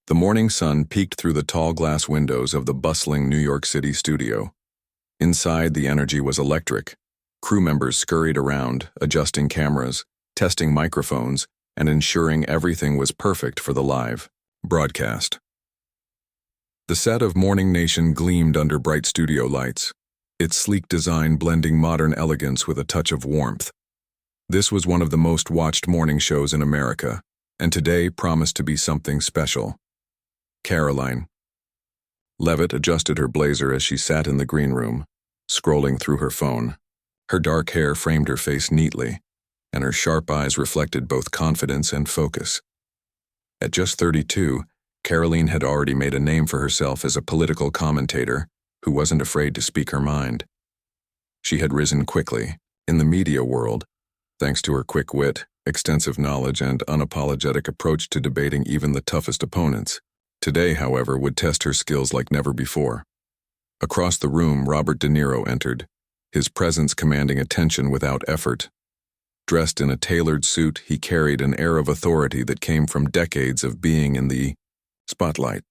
The morning sun peeked through the tall glass windows of the bustling New York City studio. Inside, the energy was electric. Crew members scurried around, adjusting cameras, testing microphones, and ensuring everything was perfect for the live broadcast. The set of Morning Nation gleamed under bright studio lights, its sleek design blending modern elegance with a touch of warmth. This was one of the most watched morning shows in America, and today promised to be something special. Karoline Leavitt adjusted her blazer as she sat in the green room, scrolling through her phone. Her dark hair framed her face neatly, and her sharp eyes reflected both confidence and focus. At just 32, Karoline had already made a name for herself as a political commentator who wasn't afraid to speak her mind. She had risen quickly in the media world, thanks to her quick wit, extensive knowledge, and unapologetic approach to debating even the toughest opponents. Today, however, would test her skills like never before. Across the room, Robert De Niro entered, his presence commanding attention without effort. Dressed in a tailored suit, he carried an air of authority that came from decades of being in the spotlight.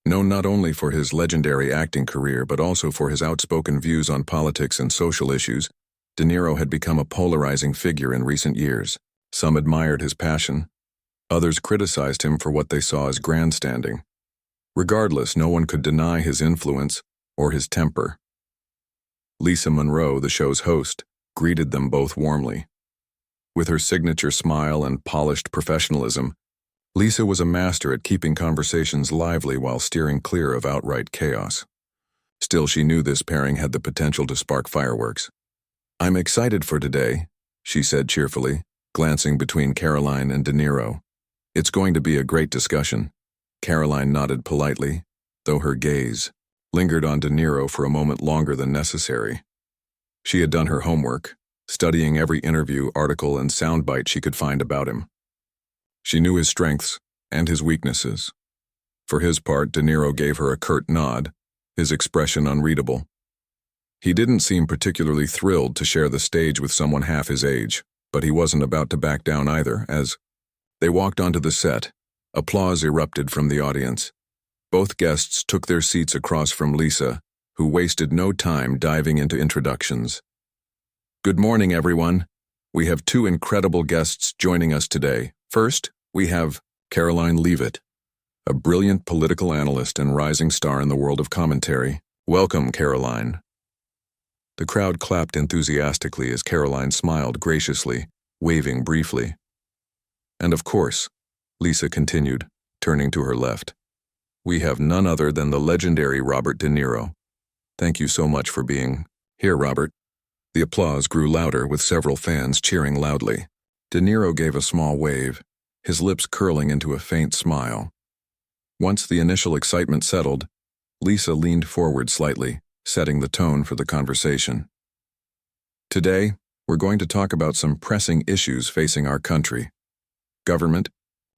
Known not only for his legendary acting career but also for his outspoken views on politics and social issues, De Niro had become a polarizing figure in recent years. Some admired his passion. Others criticized him for what they saw as grandstanding. Regardless, no one could deny his influence or his temper. Lisa Monroe, the show's host, greeted them both warmly. With her signature smile and polished professionalism, Lisa was a master at keeping conversations lively while steering clear of outright chaos. Still, she knew this pairing had the potential to spark fireworks. "I'm excited for today," she said cheerfully, glancing between Karoline and De Niro. "It's going to be a great discussion." Karoline nodded politely, though her gaze lingered on De Niro for a moment longer than necessary. She had done her homework, studying every interview, article, and soundbite she could find about him. She knew his strengths and his weaknesses. For his part, De Niro gave her a curt nod, his expression unreadable. He didn't seem particularly thrilled to share the stage with someone half his age, but he wasn't about to back down either. As they walked onto the set, applause erupted from the audience. Both guests took their seats across from Lisa, who wasted no time diving into introductions. "Good morning, everyone. We have two incredible guests joining us today. First, we have Karoline Leavitt, a brilliant political analyst and rising star in the world of commentary. Welcome, Karoline." The crowd clapped enthusiastically as Karoline smiled graciously, waving briefly. "And of course," Lisa continued, turning to her left, "we have none other than the legendary Robert De Niro. Thank you so much for being here, Robert." The applause grew louder, with several fans cheering loudly. De Niro gave a small wave, his lips curling into a faint smile. Once the initial excitement settled, Lisa leaned forward slightly, setting the tone for the conversation. "Today, we're going to talk about some pressing issues facing our country: government,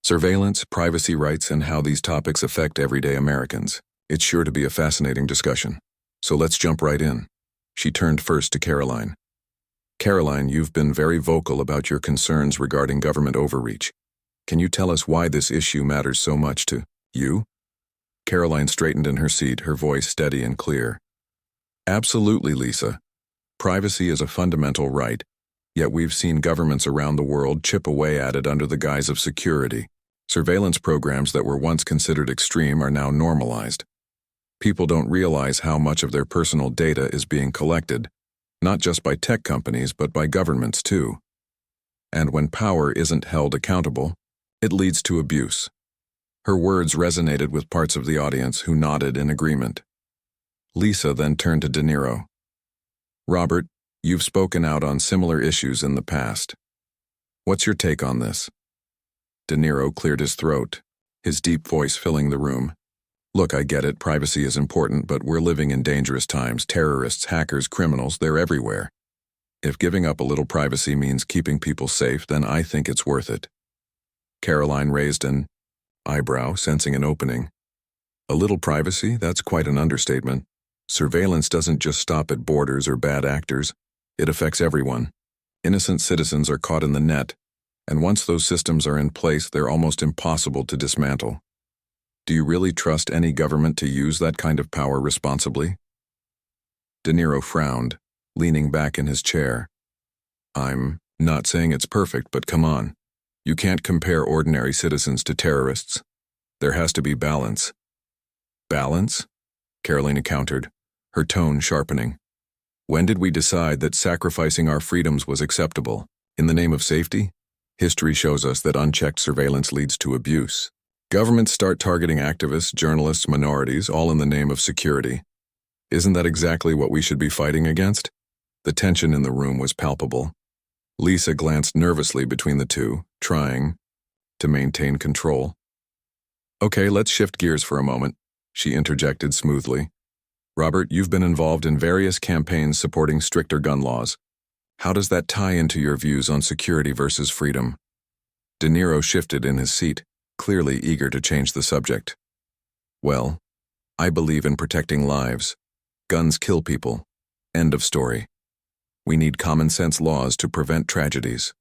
surveillance, privacy rights, and how these topics affect everyday Americans. It's sure to be a fascinating discussion. So let's jump right in." She turned first to Karoline. "Karoline, you've been very vocal about your concerns regarding government overreach. Can you tell us why this issue matters so much to you?" Karoline straightened in her seat, her voice steady and clear. "Absolutely, Lisa. Privacy is a fundamental right, yet we've seen governments around the world chip away at it under the guise of security. Surveillance programs that were once considered extreme are now normalized. People don't realize how much of their personal data is being collected, not just by tech companies but by governments too. And when power isn't held accountable, it leads to abuse." Her words resonated with parts of the audience, who nodded in agreement. Lisa then turned to De Niro. "Robert, you've spoken out on similar issues in the past. What's your take on this?" De Niro cleared his throat, his deep voice filling the room. "Look, I get it, privacy is important, but we're living in dangerous times. Terrorists, hackers, criminals, they're everywhere. If giving up a little privacy means keeping people safe, then I think it's worth it." Karoline raised an eyebrow, sensing an opening. "A little privacy? That's quite an understatement. Surveillance doesn't just stop at borders or bad actors. It affects everyone. Innocent citizens are caught in the net, and once those systems are in place, they're almost impossible to dismantle. Do you really trust any government to use that kind of power responsibly? De Niro frowned, leaning back in his chair. I'm not saying it's perfect, but come on. You can't compare ordinary citizens to terrorists. There has to be balance. Balance? Karoline countered, her tone sharpening. When did we decide that sacrificing our freedoms was acceptable? In the name of safety? History shows us that unchecked surveillance leads to abuse. Governments start targeting activists, journalists, minorities, all in the name of security. Isn't that exactly what we should be fighting against? The tension in the room was palpable. Lisa glanced nervously between the two, trying to maintain control. Okay, let's shift gears for a moment, she interjected smoothly. Robert, you've been involved in various campaigns supporting stricter gun laws. How does that tie into your views on security versus freedom? De Niro shifted in his seat, clearly eager to change the subject. Well, I believe in protecting lives. Guns kill people. End of story. We need common-sense laws to prevent tragedies.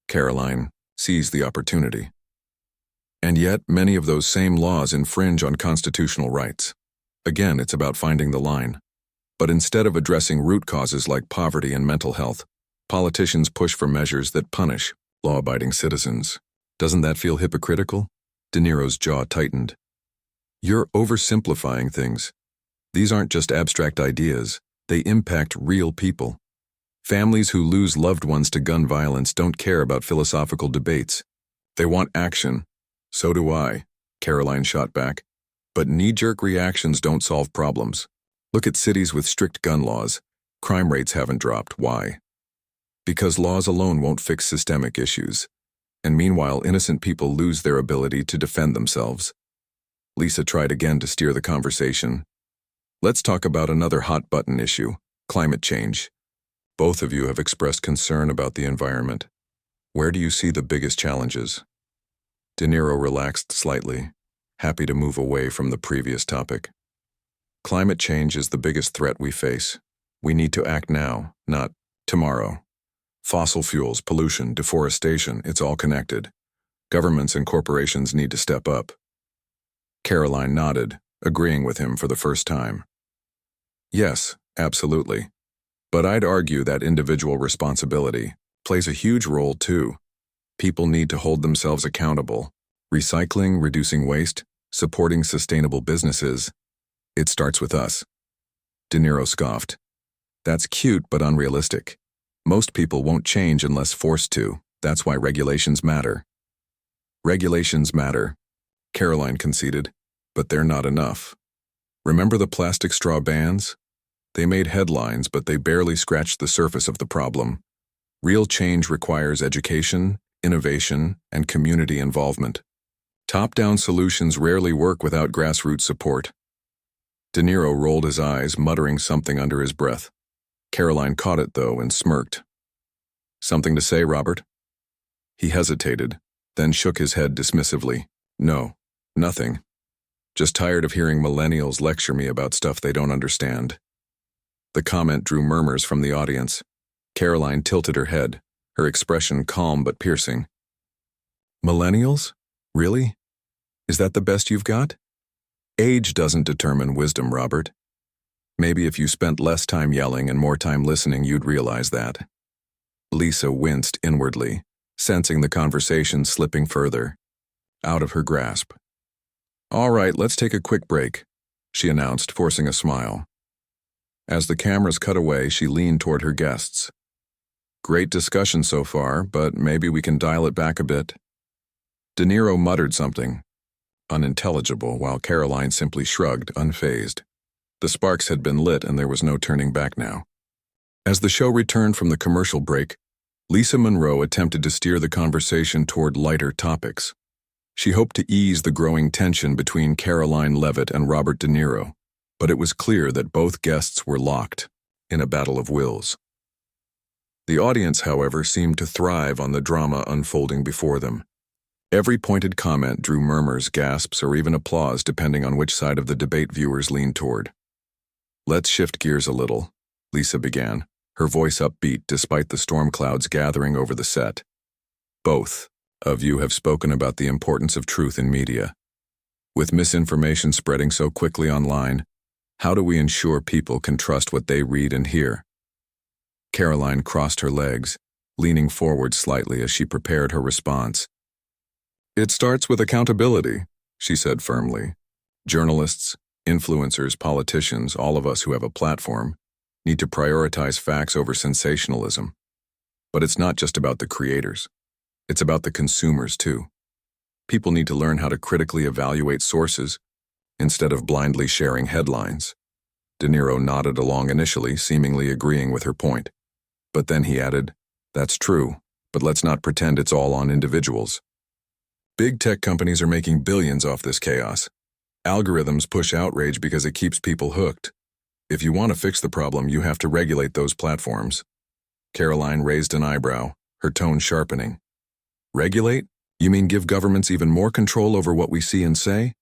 Karoline seized the opportunity. And yet, many of those same laws infringe on constitutional rights. Again, it's about finding the line. But instead of addressing root causes like poverty and mental health, politicians push for measures that punish law-abiding citizens. Doesn't that feel hypocritical? De Niro's jaw tightened. You're oversimplifying things. These aren't just abstract ideas. They impact real people. Families who lose loved ones to gun violence don't care about philosophical debates. They want action. So do I, Karoline shot back. But knee-jerk reactions don't solve problems. Look at cities with strict gun laws. Crime rates haven't dropped. Why? Because laws alone won't fix systemic issues. And meanwhile, innocent people lose their ability to defend themselves. Lisa tried again to steer the conversation. Let's talk about another hot-button issue, climate change. Both of you have expressed concern about the environment. Where do you see the biggest challenges? De Niro relaxed slightly, happy to move away from the previous topic. Climate change is the biggest threat we face. We need to act now, not tomorrow. Fossil fuels, pollution, deforestation, it's all connected. Governments and corporations need to step up. Karoline nodded, agreeing with him for the first time. Yes, absolutely. But I'd argue that individual responsibility plays a huge role too. People need to hold themselves accountable. Recycling, reducing waste, supporting sustainable businesses. It starts with us. De Niro scoffed. That's cute but unrealistic. Most people won't change unless forced to. That's why regulations matter. Regulations matter, Karoline conceded, but they're not enough. Remember the plastic straw bans? They made headlines, but they barely scratched the surface of the problem. Real change requires education, innovation, and community involvement. Top-down solutions rarely work without grassroots support. De Niro rolled his eyes, muttering something under his breath. Karoline caught it, though, and smirked. Something to say, Robert? He hesitated, then shook his head dismissively. No, nothing. Just tired of hearing millennials lecture me about stuff they don't understand. The comment drew murmurs from the audience. Karoline tilted her head, her expression calm but piercing. Millennials? Really? Is that the best you've got? Age doesn't determine wisdom, Robert. Maybe if you spent less time yelling and more time listening, you'd realize that. Lisa winced inwardly, sensing the conversation slipping further, out of her grasp. All right, let's take a quick break, she announced, forcing a smile. As the cameras cut away, she leaned toward her guests. Great discussion so far, but maybe we can dial it back a bit. De Niro muttered something, unintelligible, while Karoline simply shrugged, unfazed. The sparks had been lit and there was no turning back now. As the show returned from the commercial break, Lisa Monroe attempted to steer the conversation toward lighter topics. She hoped to ease the growing tension between Karoline Leavitt and Robert De Niro, but it was clear that both guests were locked in a battle of wills. The audience, however, seemed to thrive on the drama unfolding before them. Every pointed comment drew murmurs, gasps, or even applause depending on which side of the debate viewers leaned toward. Let's shift gears a little, Lisa began, her voice upbeat despite the storm clouds gathering over the set. Both of you have spoken about the importance of truth in media. With misinformation spreading so quickly online, how do we ensure people can trust what they read and hear? Karoline crossed her legs, leaning forward slightly as she prepared her response. It starts with accountability, she said firmly. Journalists, influencers, politicians, all of us who have a platform, need to prioritize facts over sensationalism. But it's not just about the creators. It's about the consumers, too. People need to learn how to critically evaluate sources instead of blindly sharing headlines. Niro nodded along initially, seemingly agreeing with her point. But then he added, That's true, but let's not pretend it's all on individuals. Big tech companies are making billions off this chaos. Algorithms push outrage because it keeps people hooked. If you want to fix the problem, you have to regulate those platforms. Karoline raised an eyebrow, her tone sharpening. Regulate? You mean give governments even more control over what we see and say?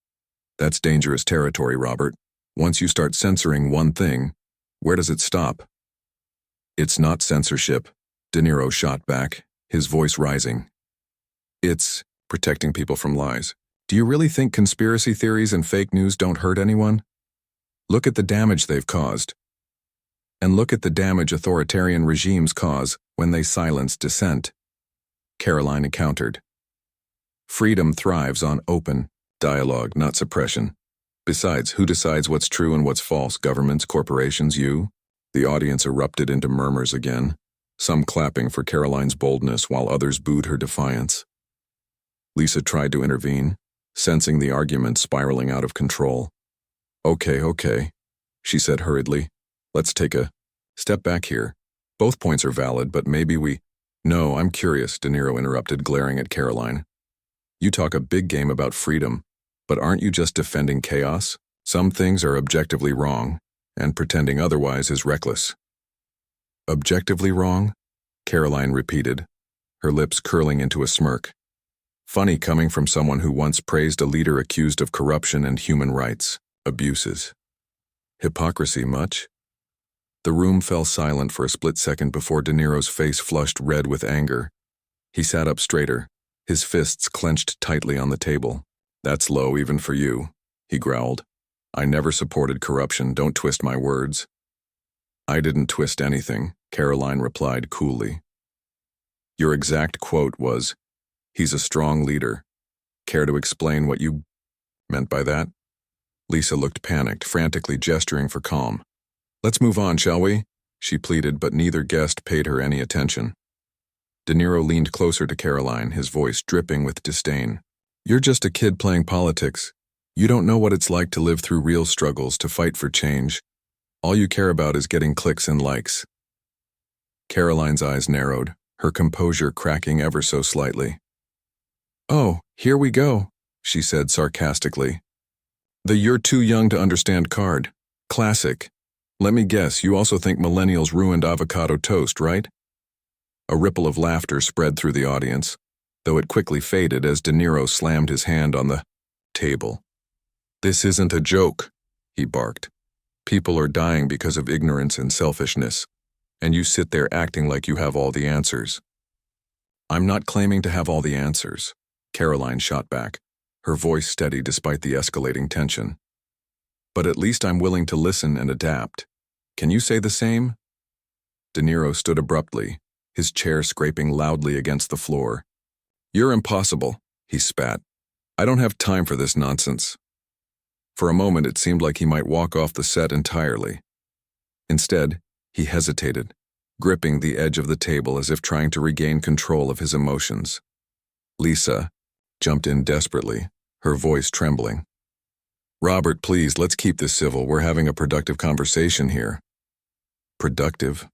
That's dangerous territory, Robert. Once you start censoring one thing, where does it stop? It's not censorship, Niro shot back, his voice rising. It's protecting people from lies. Do you really think conspiracy theories and fake news don't hurt anyone? Look at the damage they've caused. And look at the damage authoritarian regimes cause when they silence dissent. Karoline countered. Freedom thrives on open dialogue, not suppression. Besides, who decides what's true and what's false? Governments, corporations, you? The audience erupted into murmurs again, some clapping for Karoline's boldness while others booed her defiance. Lisa tried to intervene, sensing the argument spiraling out of control. Okay, she said hurriedly. Let's take a step back here. Both points are valid, but maybe we— No, I'm curious, Niro interrupted, glaring at Karoline. You talk a big game about freedom, but aren't you just defending chaos? Some things are objectively wrong, and pretending otherwise is reckless. Objectively wrong? Karoline repeated, her lips curling into a smirk. Funny coming from someone who once praised a leader accused of corruption and human rights abuses. Hypocrisy much? The room fell silent for a split second before Niro's face flushed red with anger. He sat up straighter, his fists clenched tightly on the table. That's low even for you, he growled. I never supported corruption, don't twist my words. I didn't twist anything, Karoline replied coolly. Your exact quote was, he's a strong leader. Care to explain what you meant by that? Lisa looked panicked, frantically gesturing for calm. Let's move on, shall we? She pleaded, but neither guest paid her any attention. Niro leaned closer to Karoline, his voice dripping with disdain. You're just a kid playing politics. You don't know what it's like to live through real struggles, to fight for change. All you care about is getting clicks and likes. Karoline's eyes narrowed, her composure cracking ever so slightly. Oh, here we go, she said sarcastically. The "you're too young to understand" card. Classic. Let me guess, you also think millennials ruined avocado toast, right? A ripple of laughter spread through the audience, though it quickly faded as Niro slammed his hand on the table. This isn't a joke, he barked. People are dying because of ignorance and selfishness, and you sit there acting like you have all the answers. I'm not claiming to have all the answers, Karoline shot back, her voice steady despite the escalating tension. But at least I'm willing to listen and adapt. Can you say the same? Niro stood abruptly, his chair scraping loudly against the floor. You're impossible, he spat. I don't have time for this nonsense. For a moment it seemed like he might walk off the set entirely. Instead, he hesitated, gripping the edge of the table as if trying to regain control of his emotions. Lisa jumped in desperately, her voice trembling. Robert, please, let's keep this civil. We're having a productive conversation here. Productive?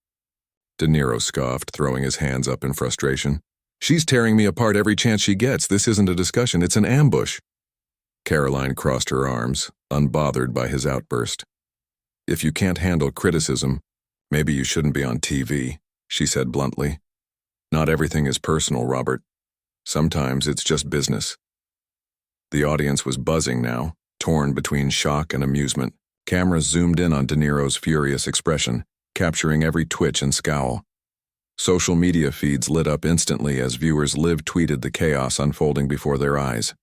Niro scoffed, throwing his hands up in frustration. She's tearing me apart every chance she gets. This isn't a discussion, it's an ambush. Karoline crossed her arms, unbothered by his outburst. If you can't handle criticism, maybe you shouldn't be on TV, she said bluntly. Not everything is personal, Robert. Sometimes it's just business. The audience was buzzing now, torn between shock and amusement. Cameras zoomed in on Niro's furious expression, capturing every twitch and scowl. Social media feeds lit up instantly as viewers live tweeted the chaos unfolding before their eyes.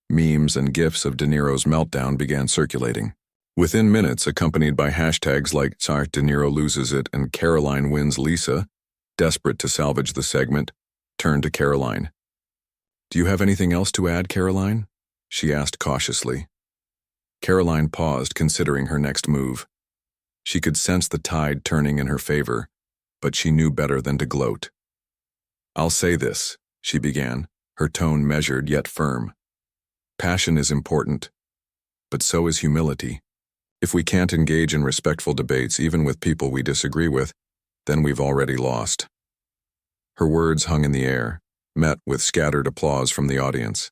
Memes and GIFs of De Niro's meltdown began circulating. Within minutes, accompanied by hashtags like De Niro loses it and Karoline wins Lisa, desperate to salvage the segment, turned to Karoline. "Do you have anything else to add, Karoline?" she asked cautiously. Karoline paused, considering her next move. She could sense the tide turning in her favor, but she knew better than to gloat. "I'll say this," she began, her tone measured yet firm. "Passion is important, but so is humility. If we can't engage in respectful debates even with people we disagree with, then we've already lost." Her words hung in the air, met with scattered applause from the audience.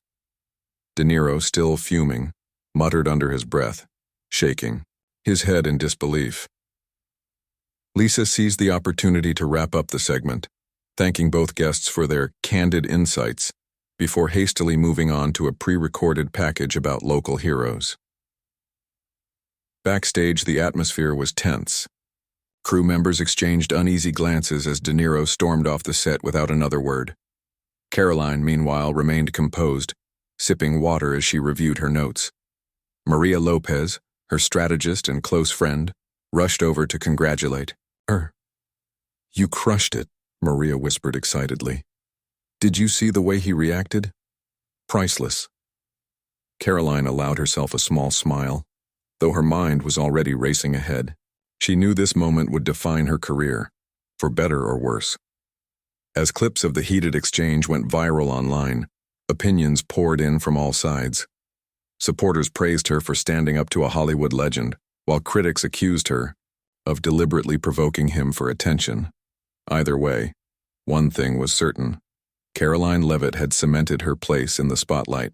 De Niro, still fuming, muttered under his breath, shaking, his head in disbelief. Lisa seized the opportunity to wrap up the segment, thanking both guests for their candid insights, before hastily moving on to a pre-recorded package about local heroes. Backstage, the atmosphere was tense. Crew members exchanged uneasy glances as De Niro stormed off the set without another word. Karoline, meanwhile, remained composed, sipping water as she reviewed her notes. Maria Lopez, her strategist and close friend, rushed over to congratulate her. "You crushed it," Maria whispered excitedly. "Did you see the way he reacted? Priceless." Karoline allowed herself a small smile, though her mind was already racing ahead. She knew this moment would define her career, for better or worse. As clips of the heated exchange went viral online, opinions poured in from all sides. Supporters praised her for standing up to a Hollywood legend, while critics accused her of deliberately provoking him for attention. Either way, one thing was certain: Karoline Leavitt had cemented her place in the spotlight.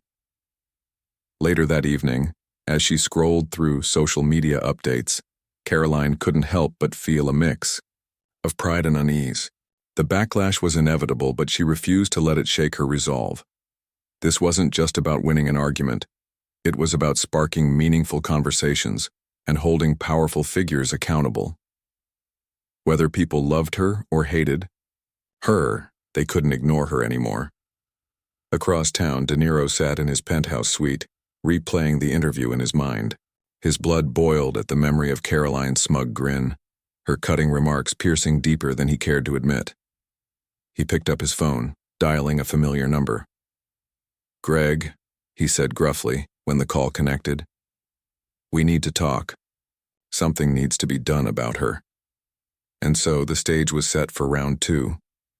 Later that evening, as she scrolled through social media updates, Karoline couldn't help but feel a mix of pride and unease. The backlash was inevitable, but she refused to let it shake her resolve. This wasn't just about winning an argument. It was about sparking meaningful conversations and holding powerful figures accountable. Whether people loved her or hated her, they couldn't ignore her anymore. Across town, De Niro sat in his penthouse suite, replaying the interview in his mind. His blood boiled at the memory of Karoline's smug grin, her cutting remarks piercing deeper than he cared to admit. He picked up his phone, dialing a familiar number. "Greg," he said gruffly when the call connected. "We need to talk. Something needs to be done about her." And so the stage was set for round two,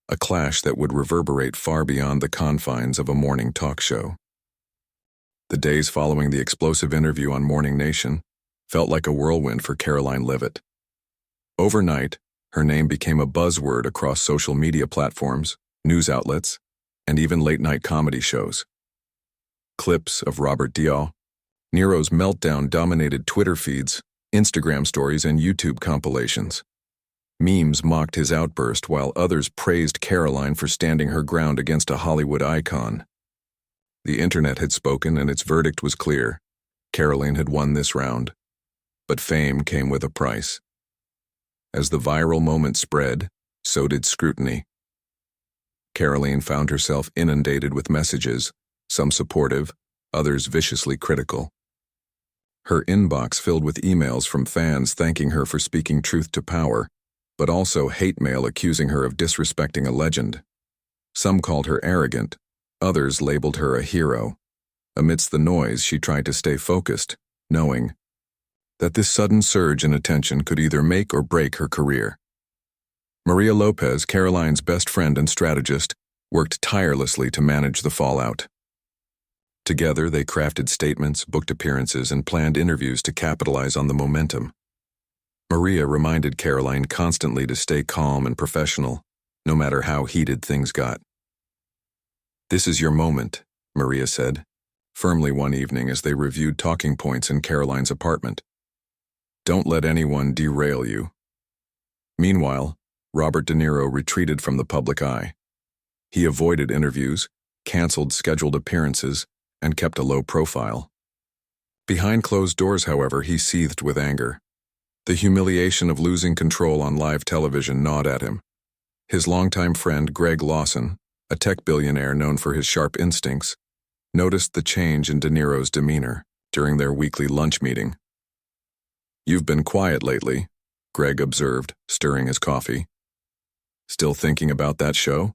a clash that would reverberate far beyond the confines of a morning talk show. The days following the explosive interview on Morning Nation felt like a whirlwind for Karoline Leavitt. Overnight, her name became a buzzword across social media platforms, news outlets, and even late-night comedy shows. Clips of Robert Niro's meltdown dominated Twitter feeds, Instagram stories, and YouTube compilations. Memes mocked his outburst, while others praised Karoline for standing her ground against a Hollywood icon. The internet had spoken, and its verdict was clear. Karoline had won this round. But fame came with a price. As the viral moment spread, so did scrutiny. Karoline found herself inundated with messages, some supportive, others viciously critical. Her inbox filled with emails from fans thanking her for speaking truth to power, but also hate mail accusing her of disrespecting a legend. Some called her arrogant, others labeled her a hero. Amidst the noise, she tried to stay focused, knowing that this sudden surge in attention could either make or break her career. Maria Lopez, Karoline's best friend and strategist, worked tirelessly to manage the fallout. Together, they crafted statements, booked appearances, and planned interviews to capitalize on the momentum. Maria reminded Karoline constantly to stay calm and professional, no matter how heated things got. "This is your moment," Maria said, firmly one evening as they reviewed talking points in Karoline's apartment. "Don't let anyone derail you." Meanwhile, Robert De Niro retreated from the public eye. He avoided interviews, canceled scheduled appearances, and kept a low profile. Behind closed doors, however, he seethed with anger. The humiliation of losing control on live television gnawed at him. His longtime friend, Greg Lawson, a tech billionaire known for his sharp instincts, noticed the change in De Niro's demeanor during their weekly lunch meeting. "You've been quiet lately," Greg observed, stirring his coffee. "Still thinking about that show?"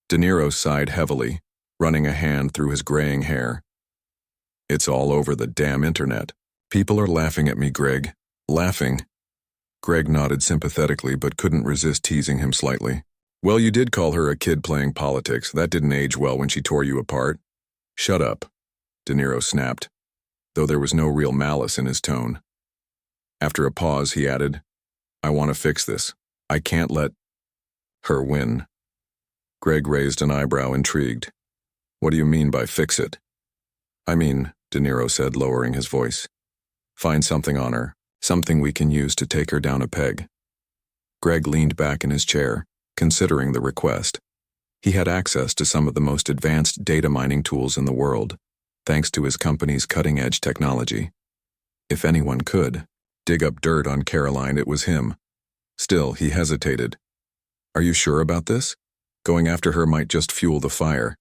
De Niro sighed heavily, running a hand through his graying hair. "It's all over the damn internet. People are laughing at me, Greg." "Laughing?" Greg nodded sympathetically but couldn't resist teasing him slightly. "Well, you did call her a kid playing politics. That didn't age well when she tore you apart." "Shut up," De Niro snapped, though there was no real malice in his tone. After a pause, he added, "I want to fix this. I can't let her win." Greg raised an eyebrow, intrigued. "What do you mean by fix it?" "I mean," De Niro said, lowering his voice, "find something on her, something we can use to take her down a peg." Greg leaned back in his chair, considering the request. He had access to some of the most advanced data mining tools in the world, thanks to his company's cutting-edge technology. If anyone could dig up dirt on Karoline, it was him. Still, he hesitated. "Are you sure about this? Going after her might just fuel the fire."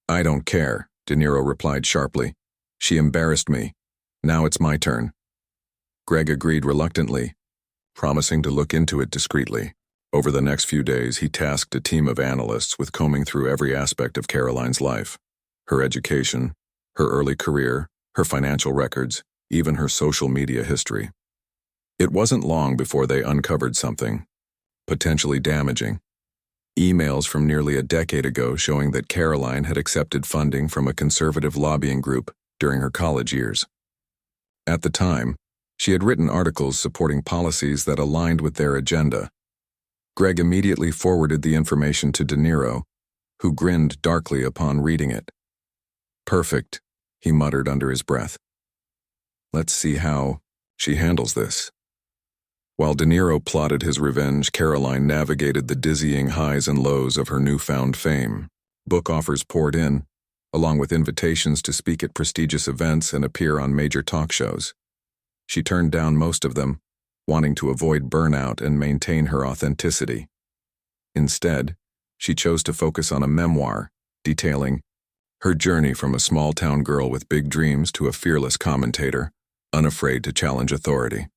"I don't care," De Niro replied sharply. "She embarrassed me. Now it's my turn." Greg agreed reluctantly, promising to look into it discreetly. Over the next few days, he tasked a team of analysts with combing through every aspect of Karoline's life: her education, her early career, her financial records, even her social media history. It wasn't long before they uncovered something potentially damaging. Emails from nearly a decade ago showing that Karoline had accepted funding from a conservative lobbying group during her college years. At the time, she had written articles supporting policies that aligned with their agenda. Greg immediately forwarded the information to De Niro, who grinned darkly upon reading it. "Perfect," he muttered under his breath. "Let's see how she handles this." While De Niro plotted his revenge, Karoline navigated the dizzying highs and lows of her newfound fame. Book offers poured in, along with invitations to speak at prestigious events and appear on major talk shows. She turned down most of them, wanting to avoid burnout and maintain her authenticity. Instead, she chose to focus on a memoir detailing her journey from a small-town girl with big dreams to a fearless commentator, unafraid to challenge authority.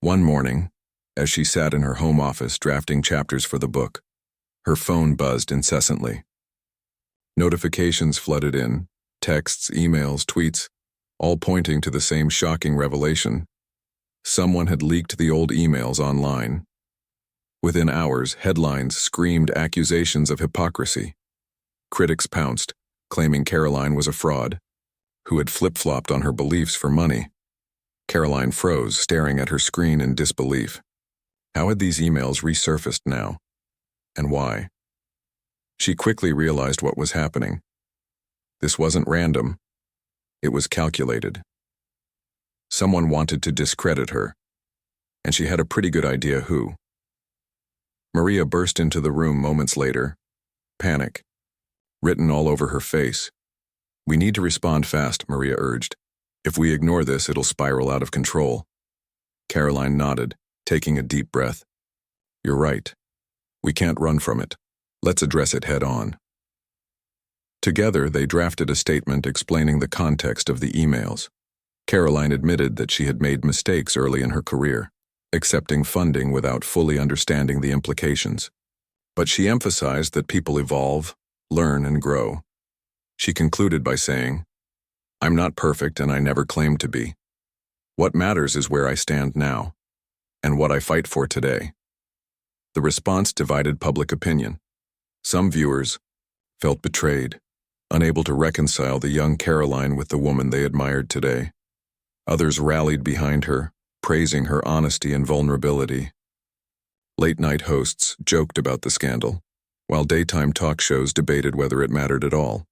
One morning, as she sat in her home office drafting chapters for the book, her phone buzzed incessantly. Notifications flooded in, texts, emails, tweets, all pointing to the same shocking revelation. Someone had leaked the old emails online. Within hours, headlines screamed accusations of hypocrisy. Critics pounced, claiming Karoline was a fraud, who had flip-flopped on her beliefs for money. Karoline froze, staring at her screen in disbelief. How had these emails resurfaced now? And why? She quickly realized what was happening. This wasn't random. It was calculated. Someone wanted to discredit her, and she had a pretty good idea who. Maria burst into the room moments later, panic written all over her face. "We need to respond fast," Maria urged. "If we ignore this, it'll spiral out of control." Karoline nodded, taking a deep breath. "You're right. We can't run from it. Let's address it head on." Together, they drafted a statement explaining the context of the emails. Karoline admitted that she had made mistakes early in her career, accepting funding without fully understanding the implications. But she emphasized that people evolve, learn, and grow. She concluded by saying, "I'm not perfect and I never claimed to be. What matters is where I stand now, and what I fight for today." The response divided public opinion. Some viewers felt betrayed, unable to reconcile the young Karoline with the woman they admired today. Others rallied behind her, praising her honesty and vulnerability. Late-night hosts joked about the scandal, while daytime talk shows debated whether it mattered at all.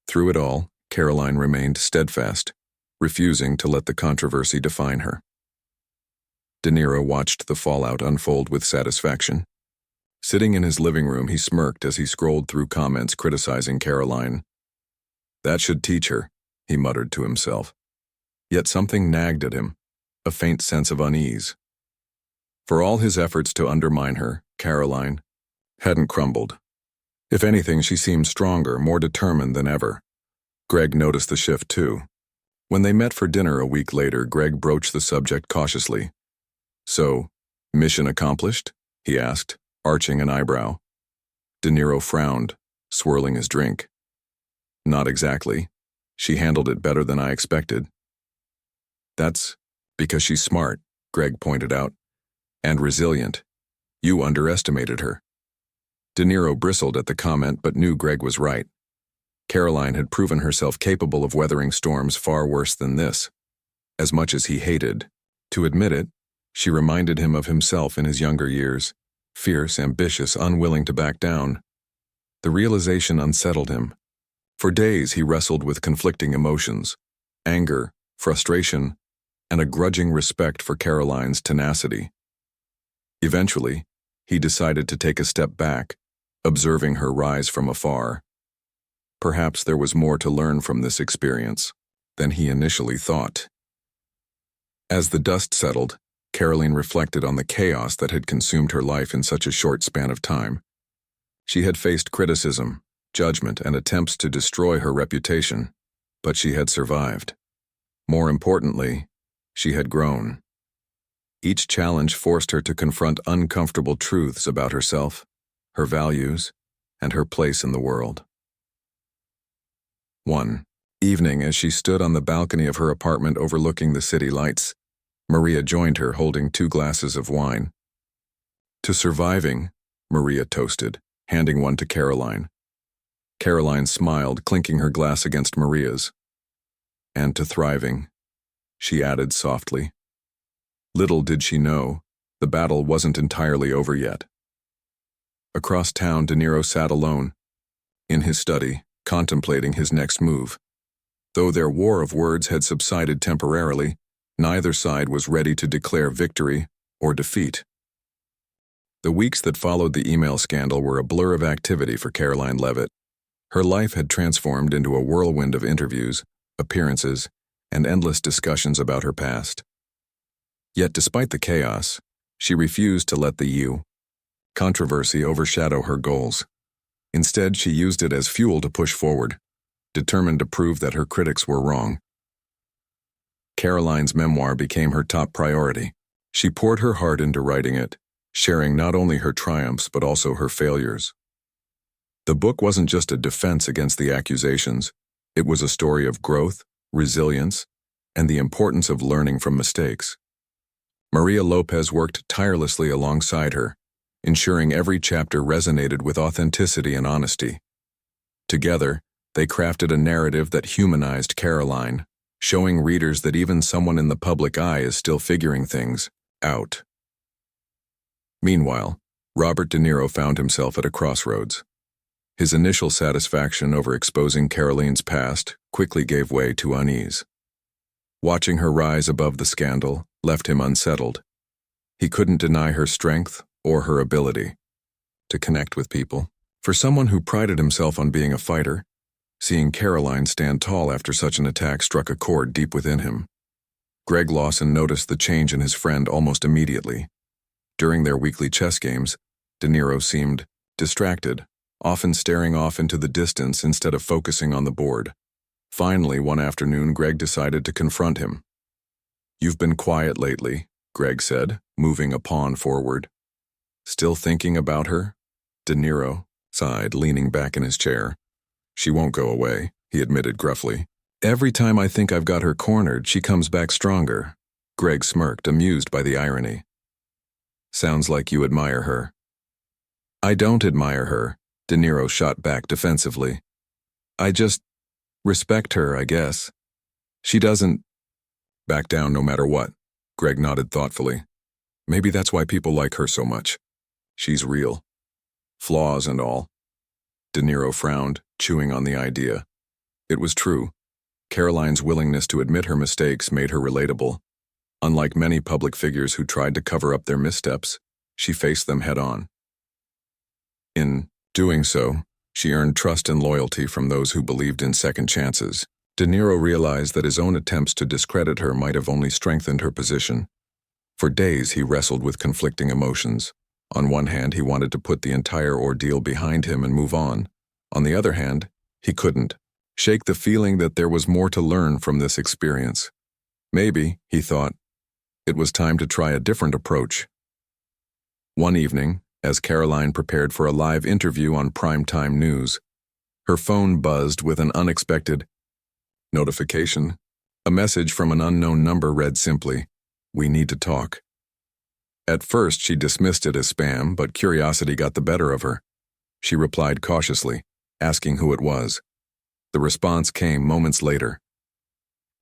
Through it all, Karoline remained steadfast, refusing to let the controversy define her. De Niro watched the fallout unfold with satisfaction. Sitting in his living room, he smirked as he scrolled through comments criticizing Karoline. "That should teach her," he muttered to himself. Yet something nagged at him, a faint sense of unease. For all his efforts to undermine her, Karoline hadn't crumbled. If anything, she seemed stronger, more determined than ever. Greg noticed the shift too. When they met for dinner a week later, Greg broached the subject cautiously. "So, mission accomplished?" he asked, arching an eyebrow. De Niro frowned, swirling his drink. "Not exactly. She handled it better than I expected." "That's because she's smart," Greg pointed out, "and resilient. You underestimated her." De Niro bristled at the comment but knew Greg was right. Karoline had proven herself capable of weathering storms far worse than this. As much as he hated to admit it, she reminded him of himself in his younger years, fierce, ambitious, unwilling to back down. The realization unsettled him. For days he wrestled with conflicting emotions, anger, frustration, and a grudging respect for Karoline's tenacity. Eventually, he decided to take a step back, observing her rise from afar. Perhaps there was more to learn from this experience than he initially thought. As the dust settled, Karoline reflected on the chaos that had consumed her life in such a short span of time. She had faced criticism, judgment, and attempts to destroy her reputation, but she had survived. More importantly, she had grown. Each challenge forced her to confront uncomfortable truths about herself, her values, and her place in the world. One evening, as she stood on the balcony of her apartment overlooking the city lights, Maria joined her holding 2 glasses of wine. "To surviving," Maria toasted, handing one to Karoline. Karoline smiled, clinking her glass against Maria's. "And to thriving," she added softly. Little did she know, the battle wasn't entirely over yet. Across town, De Niro sat alone, in his study, contemplating his next move. Though their war of words had subsided temporarily, neither side was ready to declare victory or defeat. The weeks that followed the email scandal were a blur of activity for Karoline Leavitt. Her life had transformed into a whirlwind of interviews, appearances, and endless discussions about her past. Yet despite the chaos, she refused to let the controversy overshadow her goals. Instead, she used it as fuel to push forward, determined to prove that her critics were wrong. Karoline's memoir became her top priority. She poured her heart into writing it, sharing not only her triumphs but also her failures. The book wasn't just a defense against the accusations, it was a story of growth, resilience, and the importance of learning from mistakes. Maria Lopez worked tirelessly alongside her, ensuring every chapter resonated with authenticity and honesty. Together, they crafted a narrative that humanized Karoline, showing readers that even someone in the public eye is still figuring things out. Meanwhile, Robert De Niro found himself at a crossroads. His initial satisfaction over exposing Karoline's past quickly gave way to unease. Watching her rise above the scandal left him unsettled. He couldn't deny her strength or her ability to connect with people. For someone who prided himself on being a fighter, seeing Karoline stand tall after such an attack struck a chord deep within him. Greg Lawson noticed the change in his friend almost immediately. During their weekly chess games, De Niro seemed distracted, often staring off into the distance instead of focusing on the board. Finally, one afternoon, Greg decided to confront him. "You've been quiet lately," Greg said, moving a pawn forward. "Still thinking about her?" De Niro sighed, leaning back in his chair. "She won't go away," he admitted gruffly. "Every time I think I've got her cornered, she comes back stronger." Greg smirked, amused by the irony. "Sounds like you admire her." "I don't admire her," De Niro shot back defensively. "I just respect her, I guess. She doesn't back down no matter what." Greg nodded thoughtfully. "Maybe that's why people like her so much. She's real. Flaws and all." De Niro frowned, chewing on the idea. It was true. Karoline's willingness to admit her mistakes made her relatable. Unlike many public figures who tried to cover up their missteps, she faced them head-on. In doing so, she earned trust and loyalty from those who believed in second chances. De Niro realized that his own attempts to discredit her might have only strengthened her position. For days he wrestled with conflicting emotions. On one hand, he wanted to put the entire ordeal behind him and move on. On the other hand, he couldn't shake the feeling that there was more to learn from this experience. Maybe, he thought, it was time to try a different approach. One evening, as Karoline prepared for a live interview on primetime news, her phone buzzed with an unexpected notification. A message from an unknown number read simply, "We need to talk." At first, she dismissed it as spam, but curiosity got the better of her. She replied cautiously, asking who it was. The response came moments later.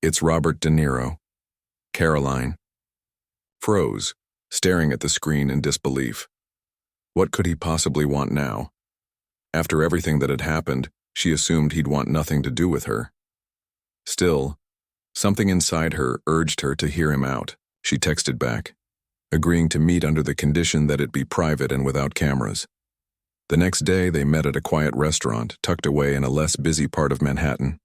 "It's Robert De Niro." Karoline froze, staring at the screen in disbelief. What could he possibly want now? After everything that had happened, she assumed he'd want nothing to do with her. Still, something inside her urged her to hear him out. She texted back, agreeing to meet under the condition that it be private and without cameras. The next day, they met at a quiet restaurant tucked away in a less busy part of Manhattan.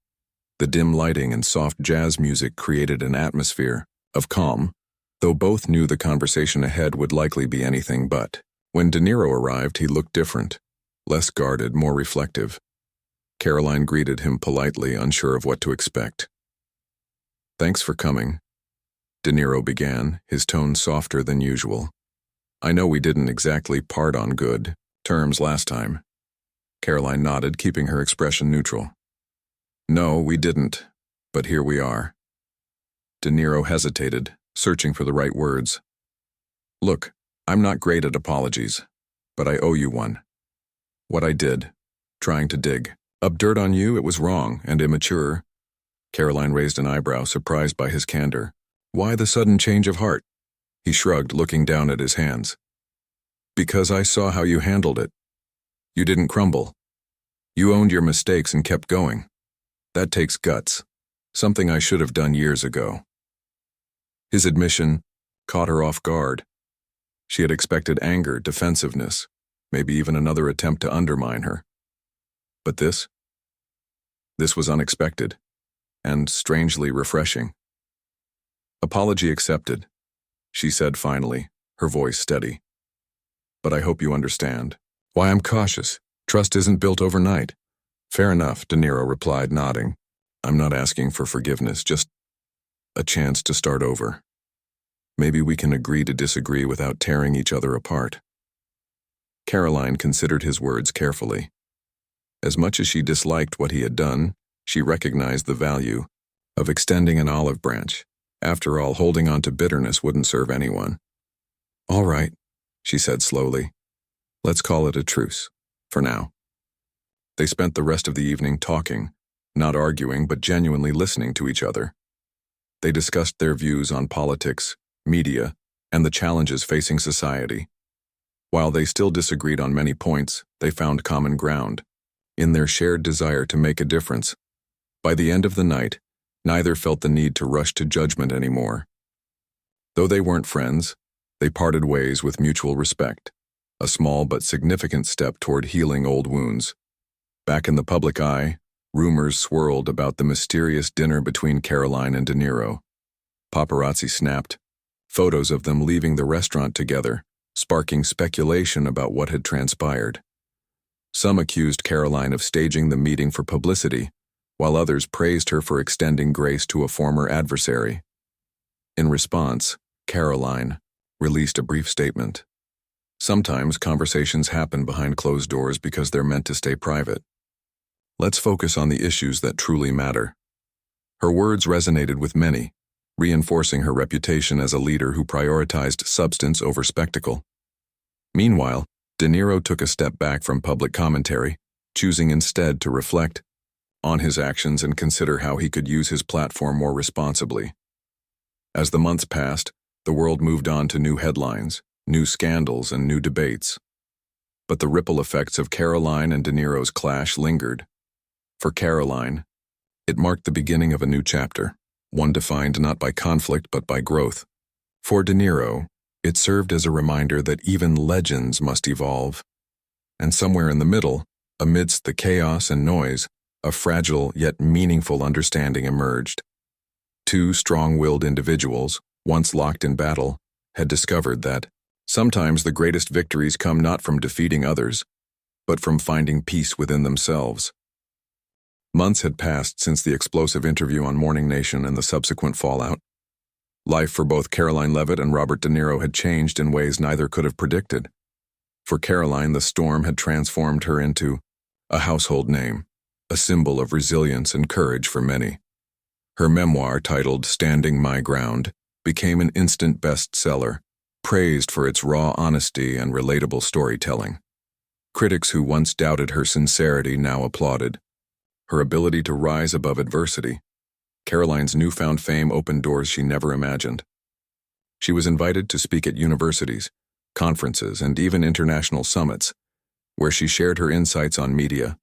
The dim lighting and soft jazz music created an atmosphere of calm, though both knew the conversation ahead would likely be anything but. When De Niro arrived, he looked different, less guarded, more reflective. Karoline greeted him politely, unsure of what to expect. "Thanks for coming," De Niro began, his tone softer than usual. "I know we didn't exactly part on good terms last time." Karoline nodded, keeping her expression neutral. "No, we didn't, but here we are." De Niro hesitated, searching for the right words. "Look, I'm not great at apologies, but I owe you one. What I did, trying to dig up dirt on you, it was wrong and immature." Karoline raised an eyebrow, surprised by his candor. "Why the sudden change of heart?" He shrugged, looking down at his hands. "Because I saw how you handled it. You didn't crumble. You owned your mistakes and kept going. That takes guts, something I should have done years ago." His admission caught her off guard. She had expected anger, defensiveness, maybe even another attempt to undermine her. But this was unexpected, and strangely refreshing. "Apology accepted," she said finally, her voice steady. "But I hope you understand why I'm cautious. Trust isn't built overnight." "Fair enough," De Niro replied, nodding. "I'm not asking for forgiveness, just a chance to start over. Maybe we can agree to disagree without tearing each other apart." Karoline considered his words carefully. As much as she disliked what he had done, she recognized the value of extending an olive branch. After all, holding on to bitterness wouldn't serve anyone. "All right," she said slowly. "Let's call it a truce, for now." They spent the rest of the evening talking, not arguing but genuinely listening to each other. They discussed their views on politics, media, and the challenges facing society. While they still disagreed on many points, they found common ground in their shared desire to make a difference. By the end of the night, neither felt the need to rush to judgment anymore. Though they weren't friends, they parted ways with mutual respect, a small but significant step toward healing old wounds. Back in the public eye, rumors swirled about the mysterious dinner between Karoline and De Niro. Paparazzi snapped photos of them leaving the restaurant together, sparking speculation about what had transpired. Some accused Karoline of staging the meeting for publicity, while others praised her for extending grace to a former adversary. In response, Karoline released a brief statement. "Sometimes conversations happen behind closed doors because they're meant to stay private. Let's focus on the issues that truly matter." Her words resonated with many, reinforcing her reputation as a leader who prioritized substance over spectacle. Meanwhile, De Niro took a step back from public commentary, choosing instead to reflect on his actions and consider how he could use his platform more responsibly. As the months passed, the world moved on to new headlines, new scandals, and new debates. But the ripple effects of Karoline and De Niro's clash lingered. For Karoline, it marked the beginning of a new chapter, one defined not by conflict but by growth. For De Niro, it served as a reminder that even legends must evolve. And somewhere in the middle, amidst the chaos and noise, a fragile yet meaningful understanding emerged. Two strong-willed individuals, once locked in battle, had discovered that Sometimes the greatest victories come not from defeating others, but from finding peace within themselves. Months had passed since the explosive interview on Morning Nation and the subsequent fallout. Life for both Karoline Leavitt and Robert De Niro had changed in ways neither could have predicted. For Karoline, the storm had transformed her into a household name, a symbol of resilience and courage for many. Her memoir, titled Standing My Ground, became an instant bestseller, praised for its raw honesty and relatable storytelling. Critics who once doubted her sincerity now applauded her ability to rise above adversity. Karoline's newfound fame opened doors she never imagined. She was invited to speak at universities, conferences, and even international summits, where she shared her insights on media,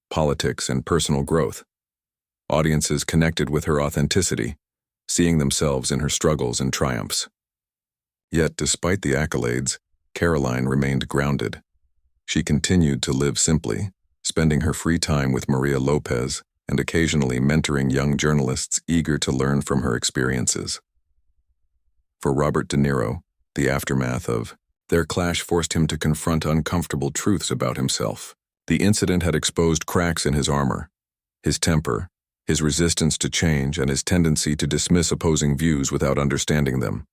politics, and personal growth. Audiences connected with her authenticity, seeing themselves in her struggles and triumphs. Yet, despite the accolades, Karoline remained grounded. She continued to live simply, spending her free time with Maria Lopez and occasionally mentoring young journalists eager to learn from her experiences. For Robert De Niro, the aftermath of their clash forced him to confront uncomfortable truths about himself. The incident had exposed cracks in his armor, his temper, his resistance to change, and his tendency to dismiss opposing views without understanding them.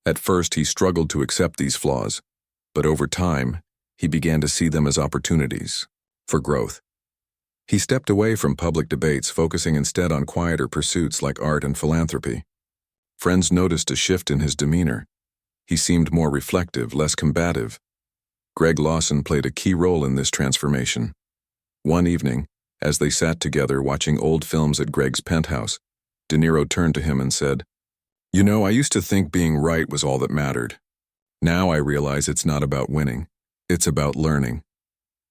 At first, he struggled to accept these flaws, but over time, he began to see them as opportunities for growth. He stepped away from public debates, focusing instead on quieter pursuits like art and philanthropy. Friends noticed a shift in his demeanor. He seemed more reflective, less combative. Greg Lawson played a key role in this transformation. One evening, as they sat together watching old films at Greg's penthouse, De Niro turned to him and said, "You know, I used to think being right was all that mattered. Now I realize it's not about winning. It's about learning."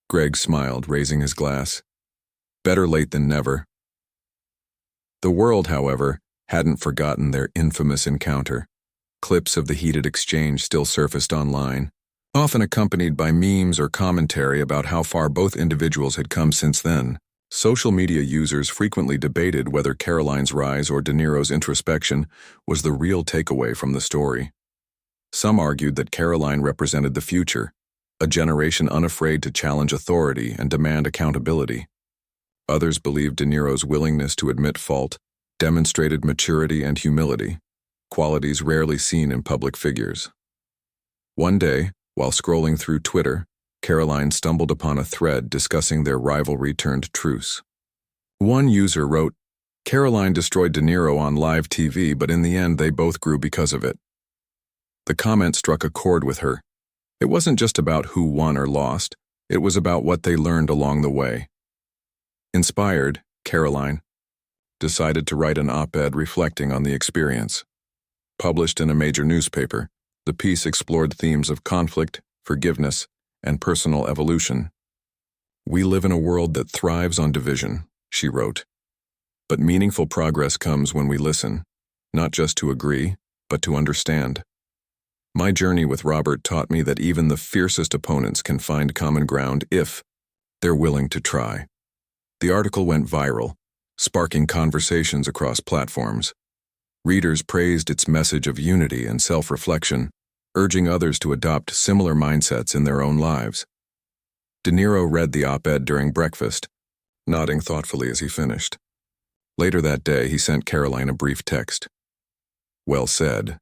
Greg smiled, raising his glass. Better late than never. The world, however, hadn't forgotten their infamous encounter. Clips of the heated exchange still surfaced online, often accompanied by memes or commentary about how far both individuals had come since then. Social media users frequently debated whether Karoline's rise or De Niro's introspection was the real takeaway from the story. Some argued that Karoline represented the future, a generation unafraid to challenge authority and demand accountability. Others believed De Niro's willingness to admit fault demonstrated maturity and humility, qualities rarely seen in public figures. One day, while scrolling through Twitter, Karoline stumbled upon a thread discussing their rivalry turned truce. One user wrote, "Karoline destroyed De Niro on live TV, but in the end they both grew because of it." The comment struck a chord with her. It wasn't just about who won or lost, it was about what they learned along the way. Inspired, Karoline decided to write an op-ed reflecting on the experience. Published in a major newspaper, the piece explored themes of conflict, forgiveness, and personal evolution. "We live in a world that thrives on division," she wrote. "But meaningful progress comes when we listen, not just to agree, but to understand. My journey with Robert taught me that even the fiercest opponents can find common ground if they're willing to try." The article went viral, sparking conversations across platforms. Readers praised its message of unity and self-reflection, urging others to adopt similar mindsets in their own lives. De Niro read the op-ed during breakfast, nodding thoughtfully as he finished. Later that day, he sent Karoline a brief text. "Well said."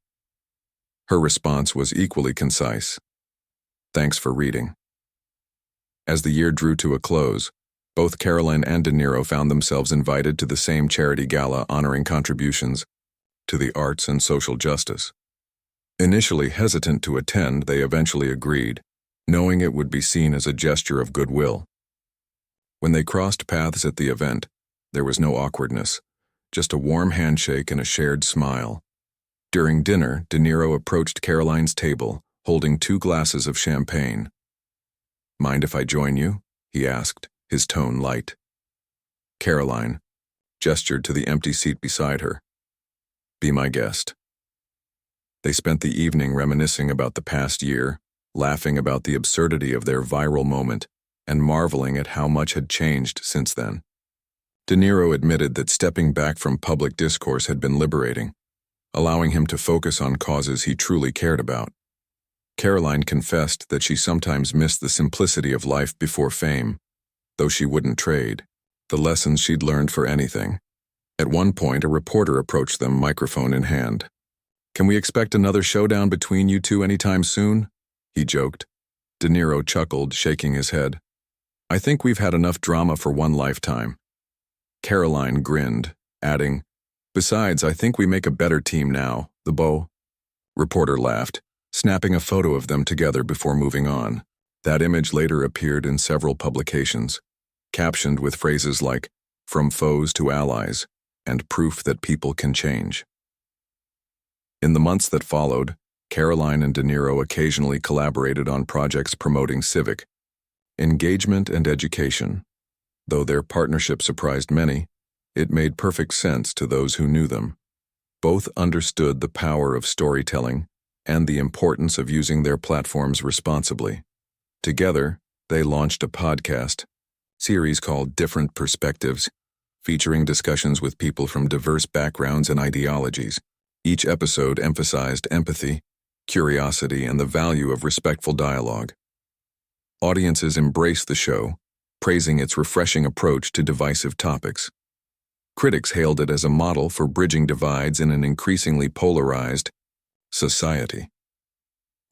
Her response was equally concise. "Thanks for reading." As the year drew to a close, both Karoline and De Niro found themselves invited to the same charity gala honoring contributions to the arts and social justice. Initially hesitant to attend, they eventually agreed, knowing it would be seen as a gesture of goodwill. When they crossed paths at the event, there was no awkwardness, just a warm handshake and a shared smile. During dinner, De Niro approached Karoline's table, holding 2 glasses of champagne. "Mind if I join you?" he asked, his tone light. Karoline gestured to the empty seat beside her. "Be my guest." They spent the evening reminiscing about the past year, laughing about the absurdity of their viral moment, and marveling at how much had changed since then. De Niro admitted that stepping back from public discourse had been liberating, allowing him to focus on causes he truly cared about. Karoline confessed that she sometimes missed the simplicity of life before fame, though she wouldn't trade the lessons she'd learned for anything. At one point, a reporter approached them, microphone in hand. "Can we expect another showdown between you two anytime soon?" he joked. De Niro chuckled, shaking his head. "I think we've had enough drama for one lifetime." Karoline grinned, adding, "Besides, I think we make a better team now, the beau." Reporter laughed, snapping a photo of them together before moving on. That image later appeared in several publications, captioned with phrases like, "From foes to allies," and proof that people can change. In the months that followed, Karoline and De Niro occasionally collaborated on projects promoting civic engagement and education. Though their partnership surprised many, it made perfect sense to those who knew them. Both understood the power of storytelling and the importance of using their platforms responsibly. Together, they launched a podcast series called Different Perspectives, featuring discussions with people from diverse backgrounds and ideologies. Each episode emphasized empathy, curiosity, and the value of respectful dialogue. Audiences embraced the show, praising its refreshing approach to divisive topics. Critics hailed it as a model for bridging divides in an increasingly polarized society.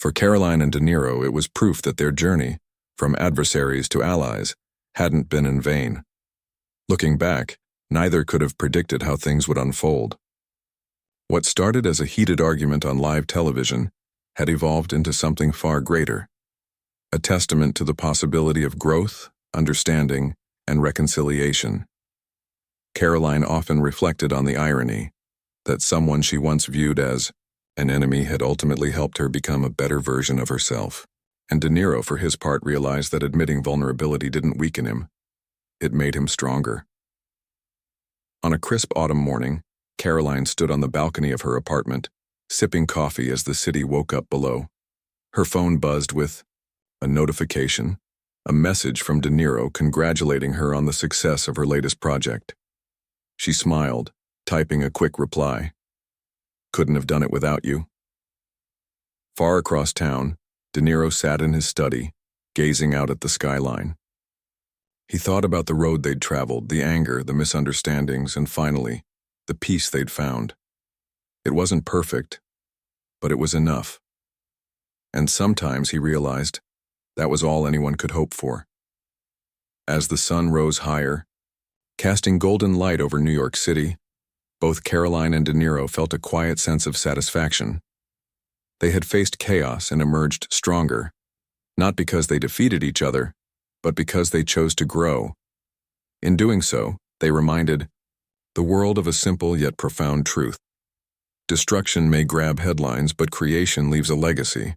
For Karoline and De Niro, it was proof that their journey, from adversaries to allies, hadn't been in vain. Looking back, neither could have predicted how things would unfold. What started as a heated argument on live television had evolved into something far greater, a testament to the possibility of growth, understanding, and reconciliation. Karoline often reflected on the irony that someone she once viewed as an enemy had ultimately helped her become a better version of herself. And De Niro, for his part, realized that admitting vulnerability didn't weaken him. It made him stronger. On a crisp autumn morning, Karoline stood on the balcony of her apartment, sipping coffee as the city woke up below. Her phone buzzed with a notification, a message from De Niro congratulating her on the success of her latest project. She smiled, typing a quick reply. "Couldn't have done it without you." Far across town, De Niro sat in his study, gazing out at the skyline. He thought about the road they'd traveled, the anger, the misunderstandings, and finally, the peace they'd found. It wasn't perfect, but it was enough. And sometimes, he realized, that was all anyone could hope for. As the sun rose higher, casting golden light over New York City, both Karoline and De Niro felt a quiet sense of satisfaction. They had faced chaos and emerged stronger, not because they defeated each other, but because they chose to grow. In doing so, they reminded the world of a simple yet profound truth. Destruction may grab headlines, but creation leaves a legacy.